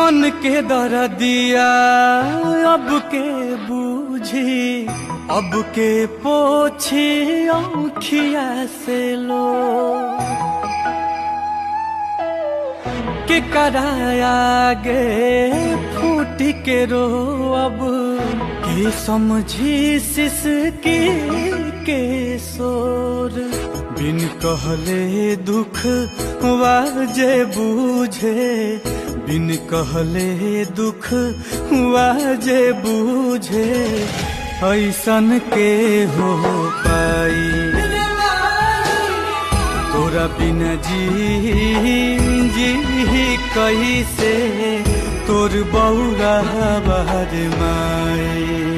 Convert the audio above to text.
मन के दर्दिया अब के बूझी, अब के पोछी आँखिया से लो के कराया गे फूट के रो अब के समझी सिसकी के शोर। बिन कहले दुख वाजे बूझे, बिन कहले दुख वाजे बूझे, ऐसन के हो पाई तोरा बिना जी कैसे तोर बौरा बार माई।